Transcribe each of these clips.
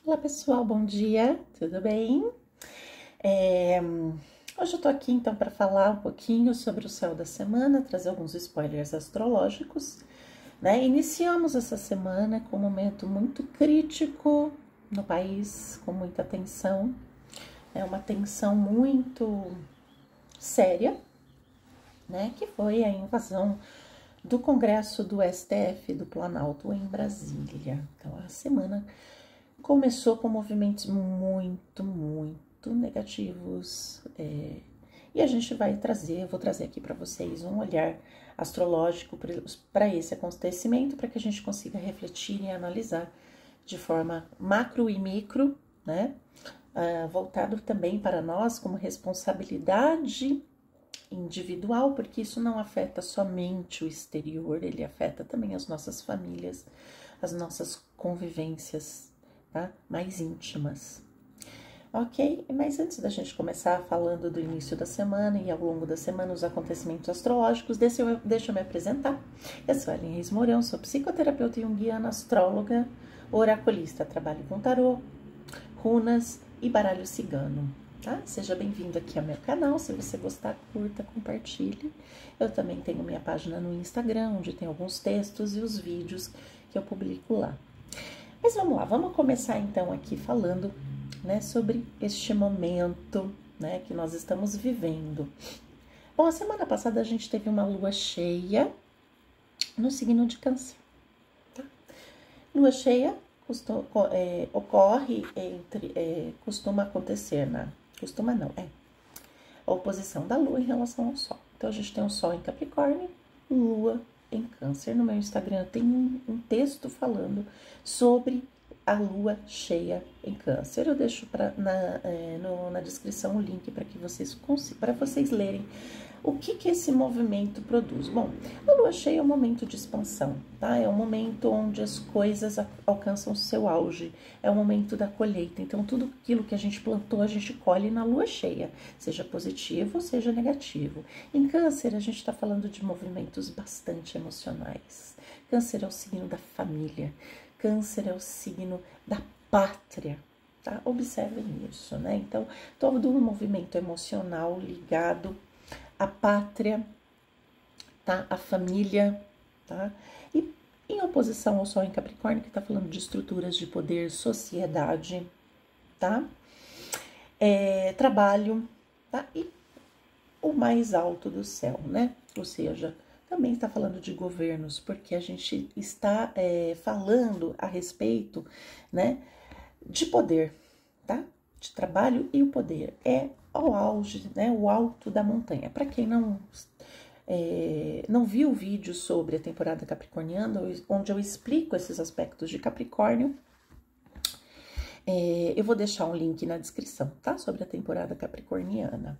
Olá pessoal, bom dia, tudo bem? Hoje eu tô aqui então para falar um pouquinho sobre o céu da semana, trazer alguns spoilers astrológicos, né? Iniciamos essa semana com um momento muito crítico no país, com muita tensão, uma tensão muito séria, né? Que foi a invasão do Congresso do STF do Planalto em Brasília. Então a semana começou com movimentos muito negativos, e a gente vai trazer, eu vou trazer aqui para vocês um olhar astrológico para esse acontecimento, para que a gente consiga refletir e analisar de forma macro e micro, né? Voltado também para nós como responsabilidade individual, porque isso não afeta somente o exterior, ele afeta também as nossas famílias, as nossas convivências, tá? Mais íntimas. Ok? Mas antes da gente começar falando do início da semana e ao longo da semana os acontecimentos astrológicos, deixa eu me apresentar. Eu sou a Ellen Reis Mourão, sou psicoterapeuta junguiana, astróloga, oraculista, trabalho com tarô, runas e baralho cigano. Tá? Seja bem-vindo aqui ao meu canal, se você gostar, curta, compartilhe. Eu também tenho minha página no Instagram, onde tem alguns textos e os vídeos que eu publico lá. Mas vamos lá, vamos começar então aqui falando, né, sobre este momento, né, que nós estamos vivendo. Bom, a semana passada a gente teve uma lua cheia no signo de Câncer, tá? Lua cheia ocorre costuma acontecer a oposição da lua em relação ao sol. Então a gente tem o sol em Capricórnio, lua em Câncer. No meu Instagram tem um texto falando sobre a lua cheia em Câncer. Eu deixo na descrição o link para que vocês lerem o que esse movimento produz. Bom, a lua cheia é um momento de expansão, tá? É um momento onde as coisas alcançam seu auge, é o momento da colheita. Então, tudo aquilo que a gente plantou, a gente colhe na lua cheia, seja positivo, seja negativo. Em Câncer, a gente está falando de movimentos bastante emocionais. Câncer é o signo da família, Câncer é o signo da pátria, tá? Observem isso, né? Então, todo um movimento emocional ligado à pátria, tá? A família, tá? E em oposição ao sol em Capricórnio, que tá falando de estruturas de poder, sociedade, tá? Trabalho, tá? E o mais alto do céu, né? Ou seja, também está falando de governos, porque a gente está falando a respeito, né, de poder, tá? De trabalho e o poder. É ao auge, né, o alto da montanha. Para quem não viu o vídeo sobre a temporada capricorniana, onde eu explico esses aspectos de Capricórnio, eu vou deixar um link na descrição, tá? Sobre a temporada capricorniana.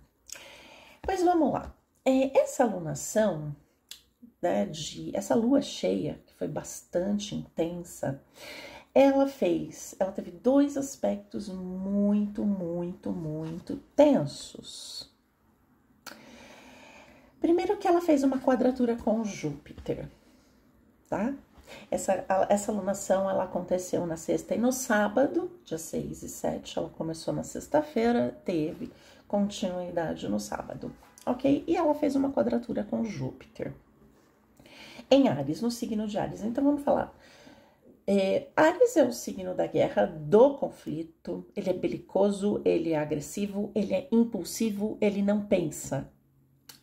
Mas vamos lá. Essa alunação, né, essa lua cheia, que foi bastante intensa, ela teve dois aspectos muito tensos. Primeiro que ela fez uma quadratura com Júpiter, tá? Essa alunação, ela aconteceu na sexta e no sábado, dia 6 e 7, ela começou na sexta-feira, teve continuidade no sábado, ok? E ela fez uma quadratura com Júpiter em Áries, no signo de Áries. Então, vamos falar. Áries é o signo da guerra, do conflito, ele é belicoso, ele é agressivo, ele é impulsivo, ele não pensa.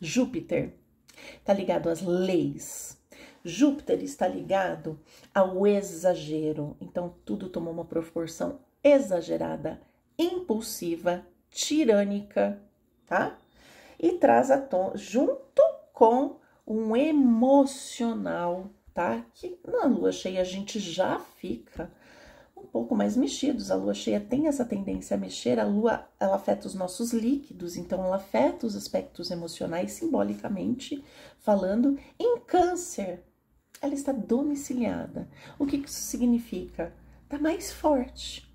Júpiter está ligado às leis. Júpiter está ligado ao exagero. Então, tudo tomou uma proporção exagerada, impulsiva, tirânica, tá? E traz junto com um emocional, tá? Que na lua cheia a gente já fica um pouco mais mexidos. A lua cheia tem essa tendência a mexer. A lua, ela afeta os nossos líquidos, então ela afeta os aspectos emocionais, simbolicamente falando. Em Câncer, ela está domiciliada. O que isso significa? Tá mais forte,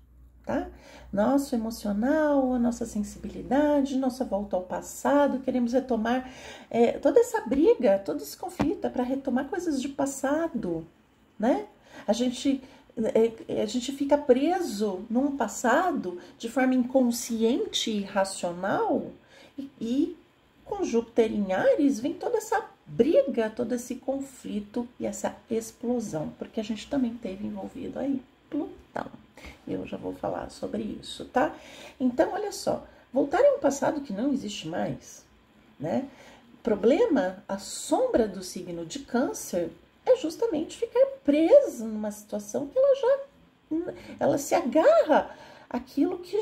tá? Nosso emocional, a nossa sensibilidade, nossa volta ao passado, queremos retomar toda essa briga, todo esse conflito, é para retomar coisas de passado, né? A gente a gente fica preso num passado de forma inconsciente e irracional, e com Júpiter em Áries vem toda essa briga, todo esse conflito e essa explosão, porque a gente também teve envolvido aí Plutão. Eu já vou falar sobre isso, tá? Então, olha só, voltar a um passado que não existe mais, né? Problema, a sombra do signo de Câncer é justamente ficar preso numa situação que ela se agarra àquilo que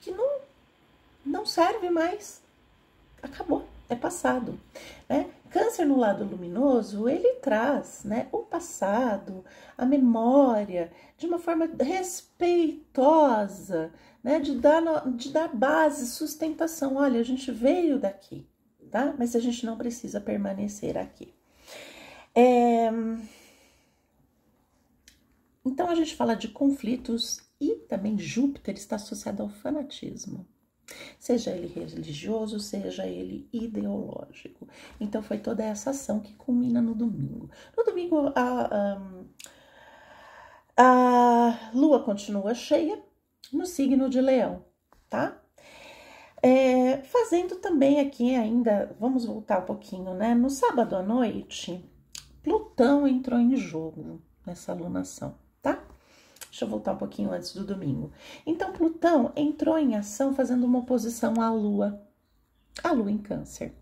que não serve mais. Acabou, é passado, né? Câncer no lado luminoso, ele traz, né, o passado, a memória, de uma forma respeitosa, né, de dar base, sustentação. Olha, a gente veio daqui, tá? Mas a gente não precisa permanecer aqui. Então, a gente fala de conflitos e também Júpiter está associado ao fanatismo. Seja ele religioso, seja ele ideológico. Então, foi toda essa ação que culmina no domingo. No domingo, a Lua continua cheia no signo de Leão, tá? Fazendo também aqui ainda, vamos voltar um pouquinho, né? No sábado à noite, Plutão entrou em jogo nessa alunação, tá? Deixa eu voltar um pouquinho antes do domingo. Então, Plutão entrou em ação fazendo uma oposição à Lua em Câncer.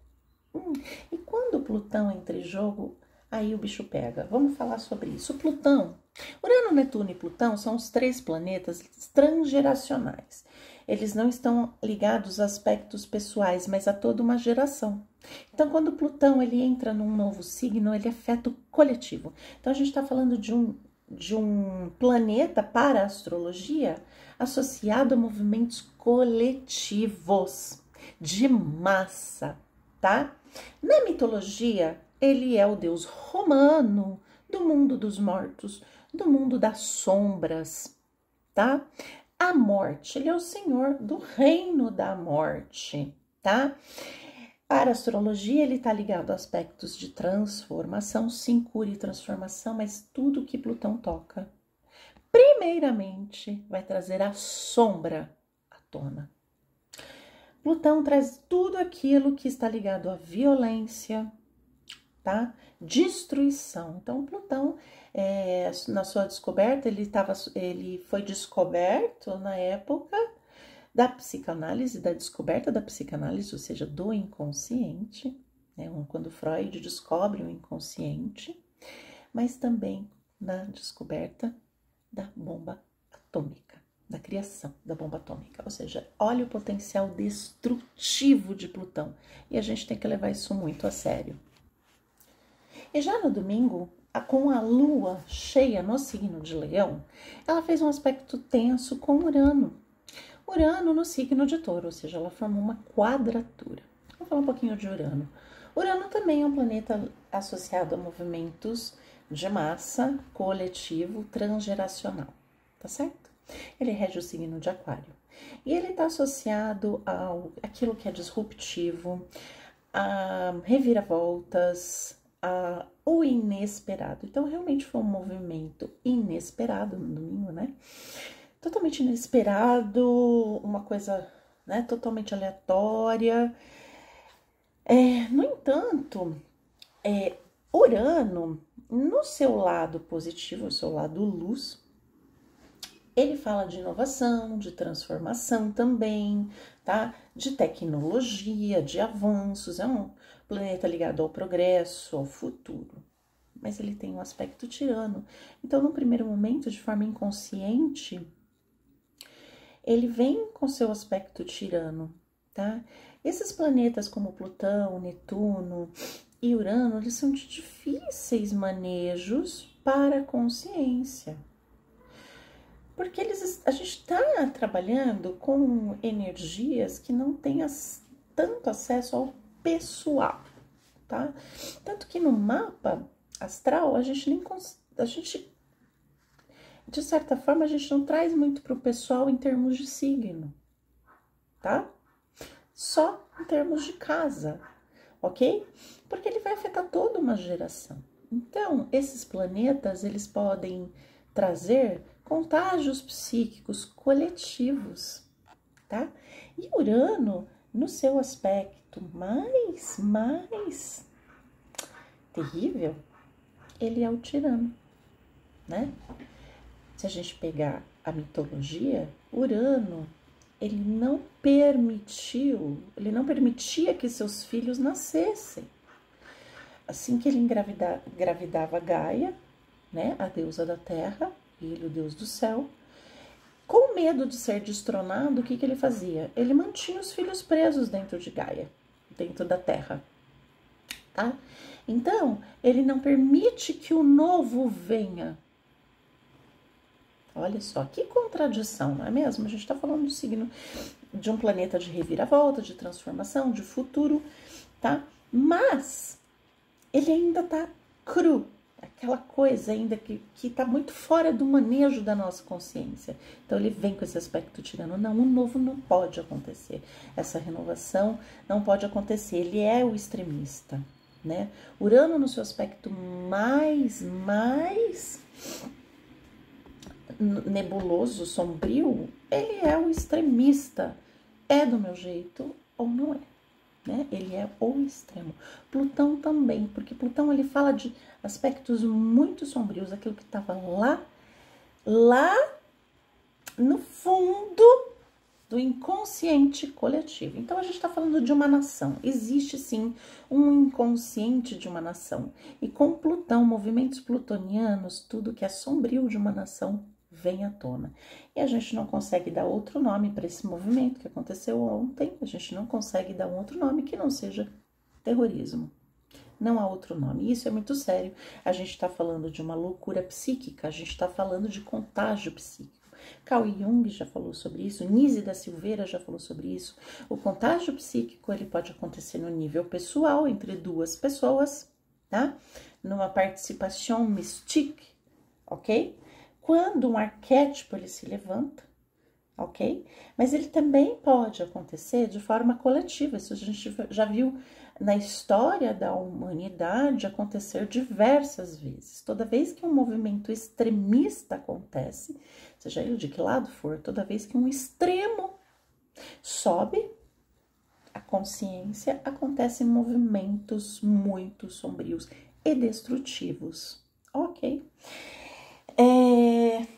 E quando Plutão entra em jogo, aí o bicho pega. Vamos falar sobre isso. Plutão, Urano, Netuno e Plutão são os 3 planetas transgeracionais. Eles não estão ligados a aspectos pessoais, mas a toda uma geração. Então, quando Plutão ele entra num novo signo, ele afeta o coletivo. Então, a gente está falando de um planeta para a astrologia associado a movimentos coletivos, de massa, tá? Na mitologia, ele é o deus romano do mundo dos mortos, do mundo das sombras, tá? A morte, ele é o senhor do reino da morte, tá? Para a astrologia, ele está ligado a aspectos de transformação, sim, cura e transformação, mas tudo que Plutão toca, primeiramente, vai trazer a sombra à tona. Plutão traz tudo aquilo que está ligado à violência, tá? Destruição. Então, Plutão, na sua descoberta, ele foi descoberto na época da psicanálise, da descoberta da psicanálise, ou seja, do inconsciente, né? Quando Freud descobre o inconsciente, mas também na descoberta da bomba atômica, da criação da bomba atômica, ou seja, olha o potencial destrutivo de Plutão, e a gente tem que levar isso muito a sério. E já no domingo, com a Lua cheia no signo de Leão, ela fez um aspecto tenso com Urano no signo de Touro, ou seja, ela formou uma quadratura. Vamos falar um pouquinho de Urano. Urano também é um planeta associado a movimentos de massa, coletivo, transgeracional, tá certo? Ele rege o signo de Aquário. E ele está associado àquilo que é disruptivo, a reviravoltas, o inesperado. Então, realmente foi um movimento inesperado no domingo, né? Totalmente inesperado, uma coisa, né, totalmente aleatória. No entanto, Urano, no seu lado positivo, o seu lado luz, ele fala de inovação, de transformação também, tá? De tecnologia, de avanços, é um planeta ligado ao progresso, ao futuro. Mas ele tem um aspecto tirano. Então, no primeiro momento, de forma inconsciente, ele vem com seu aspecto tirano, tá? Esses planetas como Plutão, Netuno e Urano, eles são de difíceis manejos para a consciência. Porque a gente está trabalhando com energias que não têm tanto acesso ao pessoal, tá? Tanto que no mapa astral, de certa forma, a gente não traz muito para o pessoal em termos de signo, tá? Só em termos de casa, ok? Porque ele vai afetar toda uma geração. Então, esses planetas, eles podem trazer contágios psíquicos coletivos, tá? E Urano, no seu aspecto mais terrível, ele é o tirano, né? Se a gente pegar a mitologia, Urano, ele não permitia que seus filhos nascessem. Assim que ele engravidava Gaia, né, a deusa da terra, ele, o deus do céu, com medo de ser destronado, o que ele fazia? Ele mantinha os filhos presos dentro de Gaia, dentro da terra, tá? Então, ele não permite que o novo venha. Olha só, que contradição, não é mesmo? A gente está falando do signo de um planeta de reviravolta, de transformação, de futuro, tá? Mas ele ainda tá cru, aquela coisa ainda que tá muito fora do manejo da nossa consciência. Então ele vem com esse aspecto tirano. Não, o novo não pode acontecer. Essa renovação não pode acontecer. Ele é o extremista, né? Urano, no seu aspecto mais nebuloso, sombrio, ele é o extremista. É do meu jeito ou não é, né? Ele é o extremo. Plutão também, porque Plutão ele fala de aspectos muito sombrios, aquilo que estava lá no fundo do inconsciente coletivo. Então a gente está falando de uma nação. Existe sim um inconsciente de uma nação. E com Plutão, movimentos plutonianos, tudo que é sombrio de uma nação vem à tona. E a gente não consegue dar outro nome para esse movimento que aconteceu ontem. A gente não consegue dar um outro nome que não seja terrorismo. Não há outro nome. Isso é muito sério. A gente está falando de uma loucura psíquica, a gente está falando de contágio psíquico. Carl Jung já falou sobre isso, Nise da Silveira já falou sobre isso. O contágio psíquico, ele pode acontecer no nível pessoal, entre duas pessoas, tá? Numa participação mystique, ok? Quando um arquétipo, ele se levanta, ok? Mas ele também pode acontecer de forma coletiva. Isso a gente já viu na história da humanidade acontecer diversas vezes. Toda vez que um movimento extremista acontece, seja ele de que lado for, toda vez que um extremo sobe a consciência, acontecem movimentos muito sombrios e destrutivos, ok?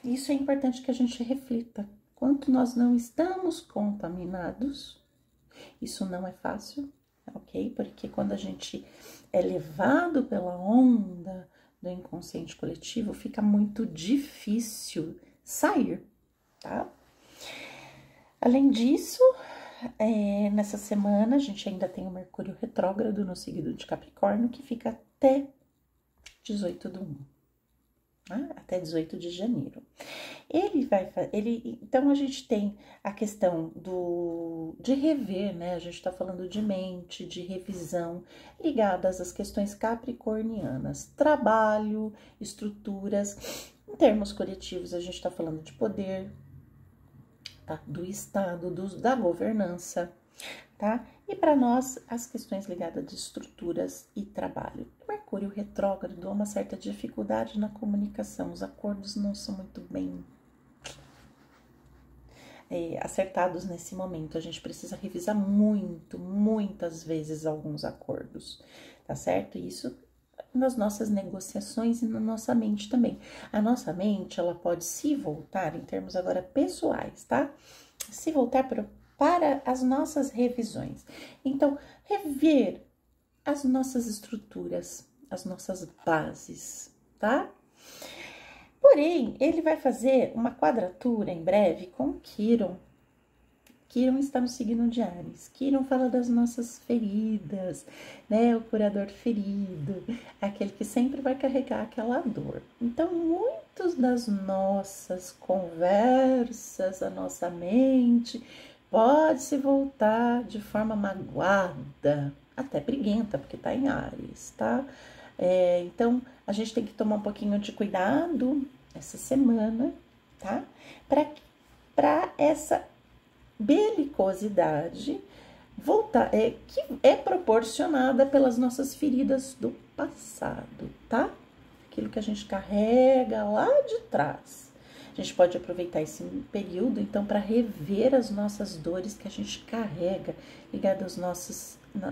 Isso é importante que a gente reflita. Quanto nós não estamos contaminados, isso não é fácil, ok? Porque quando a gente é levado pela onda do inconsciente coletivo, fica muito difícil sair, tá? Além disso, nessa semana a gente ainda tem o Mercúrio retrógrado no signo de Capricórnio, que fica até 18/1. Até 18 de janeiro. Então a gente tem a questão de rever, né? A gente está falando de mente, de revisão, ligadas às questões capricornianas, trabalho, estruturas. Em termos coletivos, a gente está falando de poder, tá? Do Estado, da governança, tá? E para nós, as questões ligadas de estruturas e trabalho. Mercúrio retrógrado, há uma certa dificuldade na comunicação, os acordos não são muito bem acertados nesse momento. A gente precisa revisar muitas vezes alguns acordos, tá certo? Isso nas nossas negociações e na nossa mente também. A nossa mente, ela pode se voltar, em termos agora pessoais, tá? Se voltar para as nossas revisões. Então, rever as nossas estruturas, as nossas bases, tá? Porém, ele vai fazer uma quadratura em breve com Quiron. Quiron está no signo de Áries. Quiron fala das nossas feridas, né? O curador ferido, aquele que sempre vai carregar aquela dor. Então, muitas das nossas conversas, a nossa mente pode se voltar de forma magoada, até briguenta, porque tá em Áries, tá? Então, a gente tem que tomar um pouquinho de cuidado essa semana, tá? Para essa belicosidade voltar, que é proporcionada pelas nossas feridas do passado, tá? aquilo que a gente carrega lá de trás. A gente pode aproveitar esse período, então, para rever as nossas dores que a gente carrega, ligadas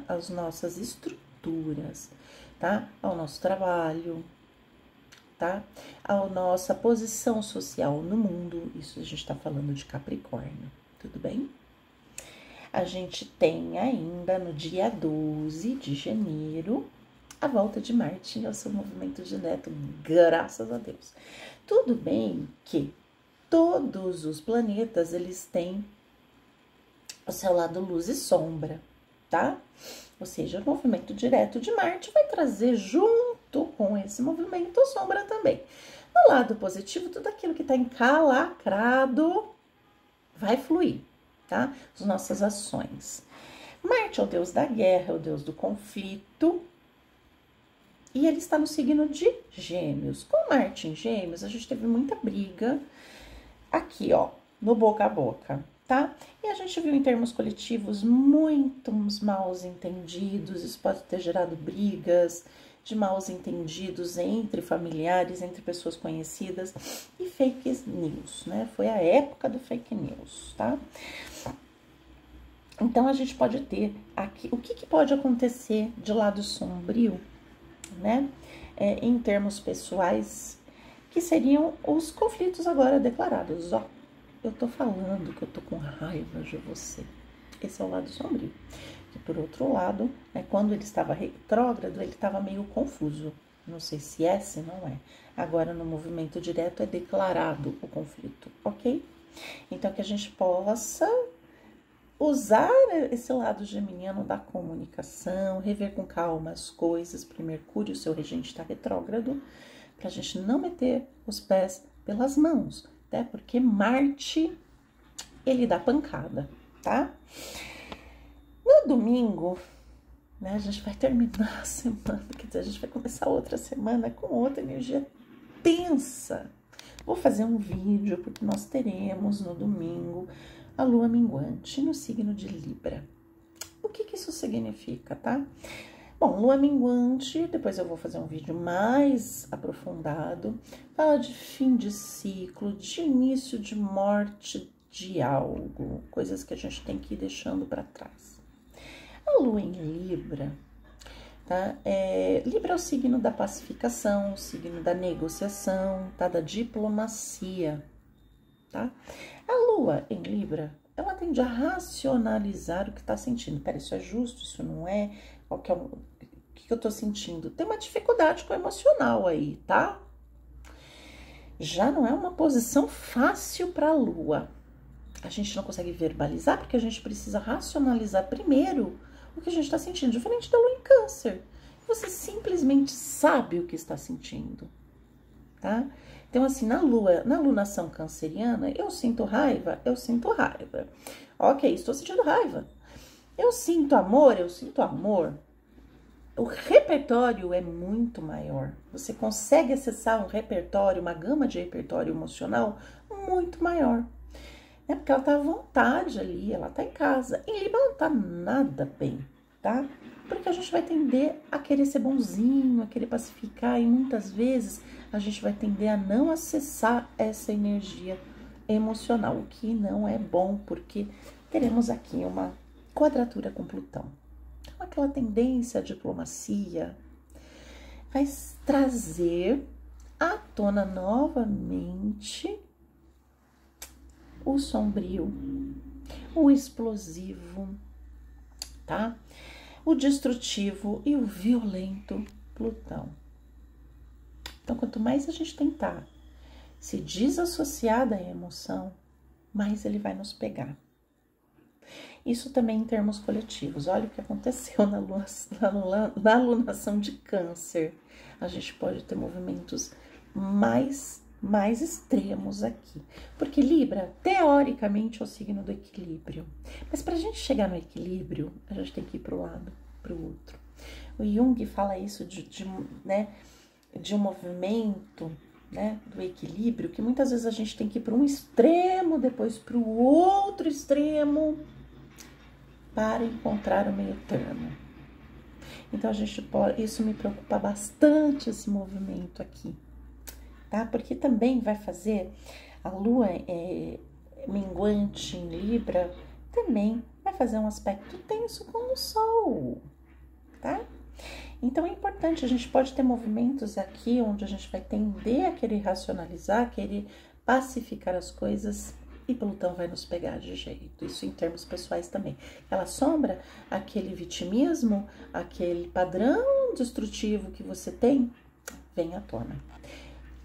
às nossas estruturas, tá? Ao nosso trabalho, tá? A nossa posição social no mundo. Isso a gente está falando de Capricórnio, tudo bem? A gente tem ainda no dia 12 de janeiro a volta de Marte ao seu movimento direto, graças a Deus. Tudo bem que todos os planetas, eles têm o seu lado luz e sombra, tá? Ou seja, o movimento direto de Marte vai trazer junto com esse movimento sombra também. No lado positivo, tudo aquilo que está encalacrado vai fluir, tá? As nossas ações. Marte é o deus da guerra, é o deus do conflito. E ele está no signo de Gêmeos. Com Marte em Gêmeos, a gente teve muita briga aqui, ó, no boca a boca, tá? E a gente viu em termos coletivos muitos maus entendidos, isso pode ter gerado brigas de maus entendidos entre familiares, entre pessoas conhecidas e fake news, né? Foi a época do fake news, tá? Então, a gente pode ter aqui, o que pode acontecer de lado sombrio, né? Em termos pessoais, que seriam os conflitos agora declarados. Ó, eu tô falando que eu tô com raiva de você. Esse é o lado sombrio. E por outro lado, quando ele estava retrógrado, ele estava meio confuso. Não sei se é, se não é. Agora, no movimento direto, é declarado o conflito, ok? Então, que a gente possa usar esse lado geminiano da comunicação, rever com calma as coisas, porque Mercúrio, seu regente, está retrógrado, para a gente não meter os pés pelas mãos, né? Porque Marte, ele dá pancada, tá? No domingo, né, a gente vai terminar a semana, quer dizer, a gente vai começar outra semana com outra energia tensa. Vou fazer um vídeo, porque nós teremos no domingo a lua minguante no signo de Libra. O que isso significa, tá? Bom, lua minguante, depois eu vou fazer um vídeo mais aprofundado, fala de fim de ciclo, de início de morte de algo, coisas que a gente tem que ir deixando para trás. A lua em Libra, tá? Libra é o signo da pacificação, o signo da negociação, tá? Da diplomacia, tá? A lua em Libra, ela tende a racionalizar o que está sentindo. Pera, isso é justo, isso não é? O que eu tô sentindo? Tem uma dificuldade com o emocional aí, tá? Já não é uma posição fácil para a lua. A gente não consegue verbalizar porque a gente precisa racionalizar primeiro o que a gente está sentindo. Diferente da lua em Câncer. Você simplesmente sabe o que está sentindo, tá? Então, assim, na lunação canceriana, eu sinto raiva. Ok, estou sentindo raiva. Eu sinto amor. O repertório é muito maior. Você consegue acessar um repertório, uma gama de repertório emocional muito maior. Porque ela tá à vontade ali, ela tá em casa. Em Libra não tá nada bem, tá? Porque a gente vai tender a querer ser bonzinho, a querer pacificar, e muitas vezes a gente vai tender a não acessar essa energia emocional, o que não é bom, porque teremos aqui uma quadratura com Plutão. Então, aquela tendência à diplomacia vai trazer à tona novamente o sombrio, o explosivo, tá? O destrutivo e o violento Plutão. Então, quanto mais a gente tentar se desassociar da emoção, mais ele vai nos pegar. Isso também em termos coletivos. Olha o que aconteceu na lunação de Câncer. A gente pode ter movimentos mais extremos aqui. Porque Libra, teoricamente, é o signo do equilíbrio. Mas para a gente chegar no equilíbrio, a gente tem que ir para o lado, para o outro. O Jung fala isso de um movimento, né, do equilíbrio, que muitas vezes a gente tem que ir para um extremo, depois para o outro extremo, para encontrar o meio termo. Então, a gente pode, isso me preocupa bastante, esse movimento aqui, tá? Porque também vai fazer a lua minguante em Libra, também vai fazer um aspecto tenso com o Sol, tá? Então, é importante, a gente pode ter movimentos aqui onde a gente vai tender a querer racionalizar, querer pacificar as coisas, e Plutão vai nos pegar de jeito, isso em termos pessoais também. Ela assombra aquele vitimismo, aquele padrão destrutivo que você tem, vem à tona.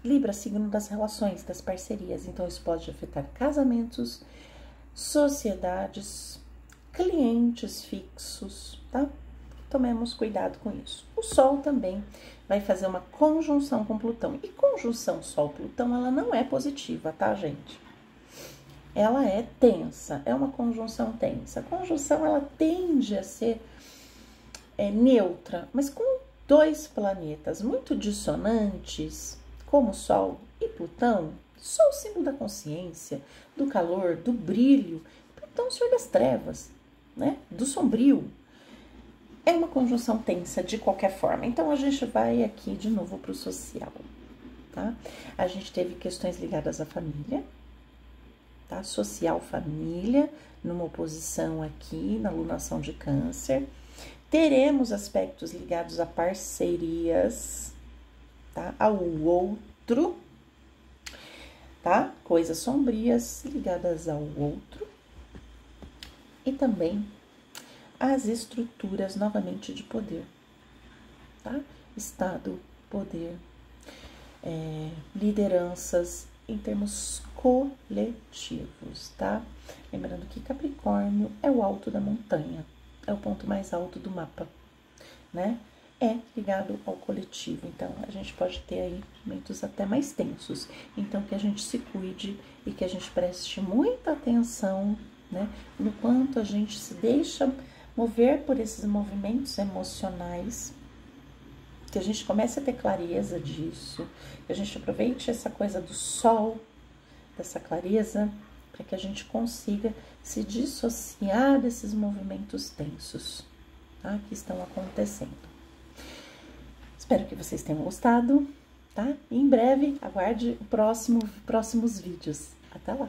Libra, signo das relações, das parcerias, então isso pode afetar casamentos, sociedades, clientes fixos, tá? Tomemos cuidado com isso. O Sol também vai fazer uma conjunção com Plutão. E conjunção Sol-Plutão, ela não é positiva, tá, gente? Ela é tensa, é uma conjunção tensa. A conjunção, ela tende a ser neutra, mas com dois planetas muito dissonantes, como Sol e Plutão. Sol, símbolo da consciência, do calor, do brilho. Plutão, senhor das trevas, né? Do sombrio. É uma conjunção tensa de qualquer forma. Então, a gente vai aqui de novo para o social, tá? A gente teve questões ligadas à família, tá? Social, família, numa oposição aqui na lunação de Câncer. Teremos aspectos ligados a parcerias, tá? Ao outro, tá? Coisas sombrias ligadas ao outro. E também as estruturas, novamente, de poder, tá? Estado, poder, lideranças em termos coletivos, tá? Lembrando que Capricórnio é o alto da montanha, é o ponto mais alto do mapa, né? É ligado ao coletivo, então a gente pode ter aí momentos até mais tensos. Então, que a gente se cuide e que a gente preste muita atenção, né? No quanto a gente se deixa mover por esses movimentos emocionais, que a gente comece a ter clareza disso, que a gente aproveite essa coisa do Sol, dessa clareza, para que a gente consiga se dissociar desses movimentos tensos, tá? Que estão acontecendo. Espero que vocês tenham gostado, tá? E em breve, aguarde próximos vídeos. Até lá!